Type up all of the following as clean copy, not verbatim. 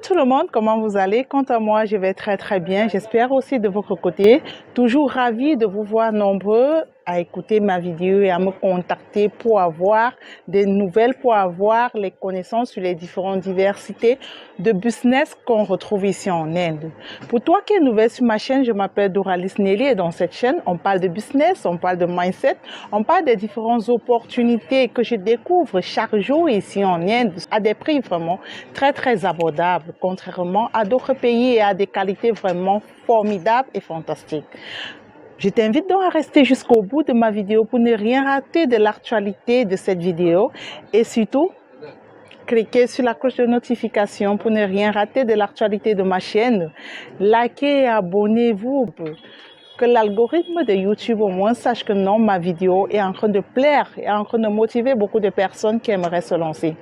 tout le monde, comment vous allez? Quant à moi, je vais très bien. J'espère aussi de votre côté. Toujours ravi de vous voir nombreux à écouter ma vidéo et à me contacter pour avoir des nouvelles, pour avoir les connaissances sur les différentes diversités de business qu'on retrouve ici en Inde. Pour toi qui es nouvelle sur ma chaîne, je m'appelle Doralis Nelly et dans cette chaîne, on parle de business, on parle de mindset, on parle des différentes opportunités que je découvre chaque jour ici en Inde à des prix vraiment très abordables, contrairement à d'autres pays et à des qualités vraiment formidables et fantastiques. Je t'invite donc à rester jusqu'au bout de ma vidéo pour ne rien rater de l'actualité de cette vidéo et surtout, cliquez sur la cloche de notification pour ne rien rater de l'actualité de ma chaîne. Likez et abonnez-vous. Que l'algorithme de YouTube au moins sache que non, ma vidéo est en train de plaire et en train de motiver beaucoup de personnes qui aimeraient se lancer.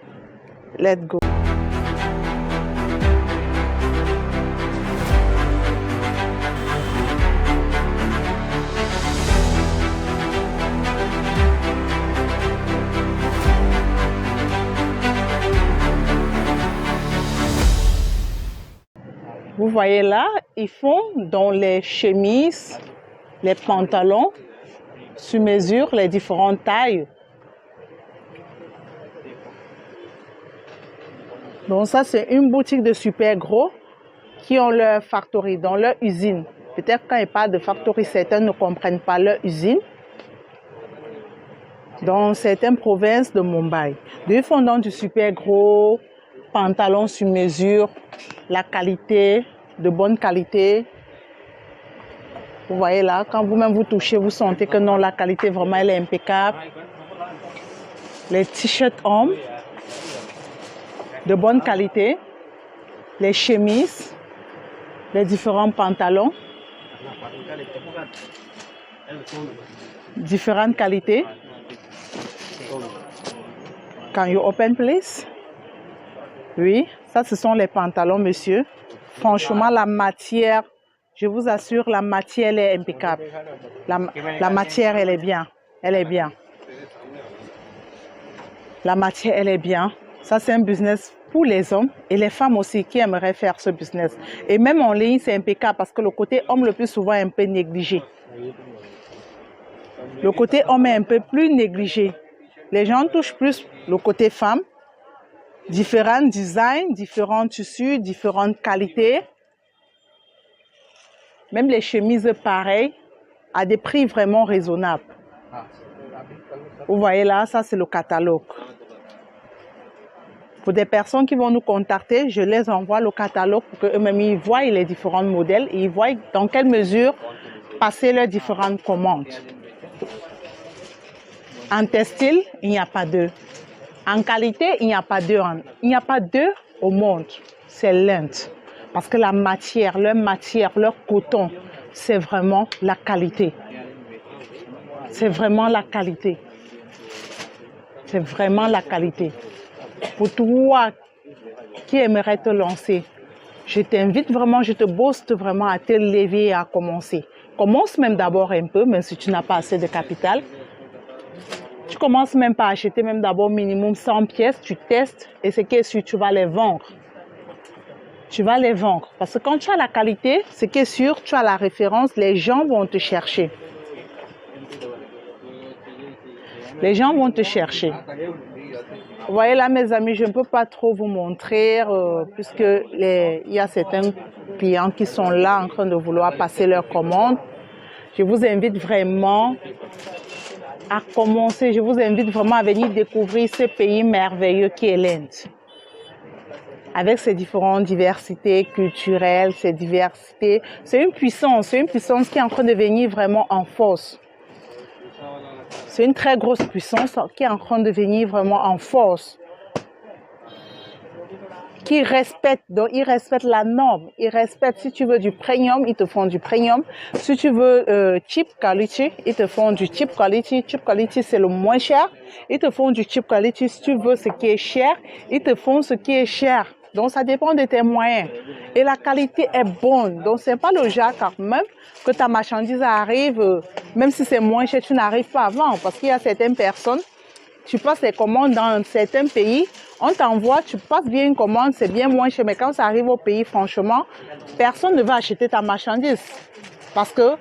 Let's go. Vous voyez là, ils font dans les chemises, les pantalons, sur mesure, les différentes tailles. Donc ça, c'est une boutique de super gros qui ont leur factory dans leur usine. Peut-être quand ils parlent de factory, certains ne comprennent pas leur usine. Dans certaines provinces de Mumbai. Ils font donc du super gros pantalon sur mesure, la qualité, de bonne qualité. Vous voyez là, quand vous-même vous touchez, vous sentez que non, la qualité vraiment elle est impeccable. Les t-shirts hommes, de bonne qualité. Les chemises, les différents pantalons, différentes qualités. Can you open please? Oui, ça ce sont les pantalons, monsieur. Franchement, la matière, je vous assure, la matière elle est impeccable. La matière, elle est bien. Elle est bien. La matière, elle est bien. Ça, c'est un business pour les hommes et les femmes aussi qui aimeraient faire ce business. Et même en ligne, c'est impeccable parce que le côté homme, le plus souvent, est un peu négligé. Le côté homme est un peu plus négligé. Les gens touchent plus le côté femme. Différents designs, différents tissus, différentes qualités. Même les chemises pareilles, à des prix vraiment raisonnables. Vous voyez là, ça c'est le catalogue. Pour des personnes qui vont nous contacter, je les envoie le catalogue pour qu'eux-mêmes ils voient les différents modèles et ils voient dans quelle mesure passer leurs différentes commandes. En textile, il n'y a pas d'eux. En qualité, il n'y a pas d'eux. Il n'y a pas d'eux au monde. C'est l'Inde. Parce que la matière, leur coton, c'est vraiment la qualité. C'est vraiment la qualité. C'est vraiment la qualité. Pour toi qui aimerais te lancer, je t'invite vraiment, je te booste vraiment à te lever et à commencer. Commence même d'abord un peu, même si tu n'as pas assez de capital. Tu commences même pas à acheter même d'abord minimum 100 pièces, tu testes et ce qui est sûr, tu vas les vendre. Tu vas les vendre. Parce que quand tu as la qualité, ce qui est sûr, tu as la référence, les gens vont te chercher. Les gens vont te chercher. Vous voyez là, mes amis, je ne peux pas trop vous montrer puisque il y a certains clients qui sont là en train de vouloir passer leur commande. Je vous invite vraiment à commencer. Je vous invite vraiment à venir découvrir ce pays merveilleux qui est l'Inde. Avec ses différentes diversités culturelles, ses diversités. C'est une puissance qui est en train de venir vraiment en force. C'est une très grosse puissance qui est en train de venir vraiment en force. Qui respecte, donc ils respectent la norme. Ils respectent, si tu veux du premium, ils te font du premium. Si tu veux cheap quality, ils te font du cheap quality. Cheap quality, c'est le moins cher. Ils te font du cheap quality. Si tu veux ce qui est cher, ils te font ce qui est cher. Donc, ça dépend de tes moyens. Et la qualité est bonne. Donc, c'est pas le genre quand même que ta marchandise arrive, même si c'est moins cher, tu n'arrives pas à vendre. Parce qu'il y a certaines personnes, tu passes les commandes dans certains pays, on t'envoie, tu passes bien une commande, c'est bien moins cher. Mais quand ça arrive au pays, franchement, personne ne va acheter ta marchandise parce que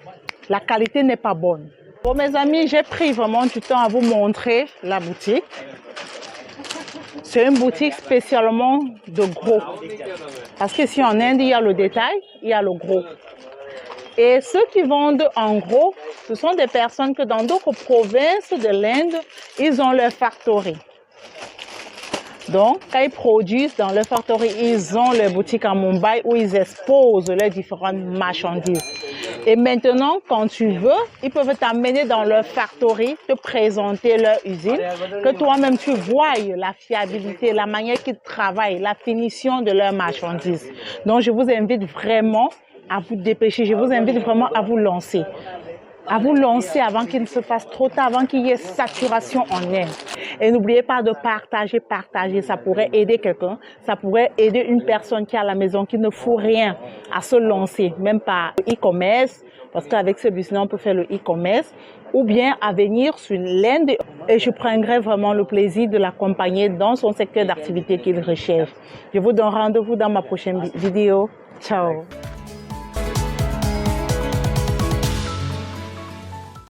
la qualité n'est pas bonne. Bon, mes amis, j'ai pris vraiment du temps à vous montrer la boutique. C'est une boutique spécialement de gros. Parce qu'ici en Inde, il y a le détail, il y a le gros. Et ceux qui vendent en gros, ce sont des personnes que dans d'autres provinces de l'Inde, ils ont leur factory. Donc, quand ils produisent dans leur factory, ils ont leur boutique à Mumbai où ils exposent leurs différentes marchandises. Et maintenant, quand tu veux, ils peuvent t'amener dans leur factory, te présenter leur usine, que toi-même tu voies la fiabilité, la manière qu'ils travaillent, la finition de leurs marchandises. Donc, je vous invite vraiment à vous dépêcher, je vous invite vraiment à vous lancer. À vous lancer avant qu'il ne se fasse trop tard, avant qu'il y ait saturation en Inde. Et n'oubliez pas de partager, ça pourrait aider quelqu'un, ça pourrait aider une personne qui est à la maison, qui ne fout rien à se lancer, même par e-commerce, parce qu'avec ce business, on peut faire le e-commerce, ou bien à venir sur l'Inde. Et je prendrai vraiment le plaisir de l'accompagner dans son secteur d'activité qu'il recherche. Je vous donne rendez-vous dans ma prochaine vidéo. Ciao!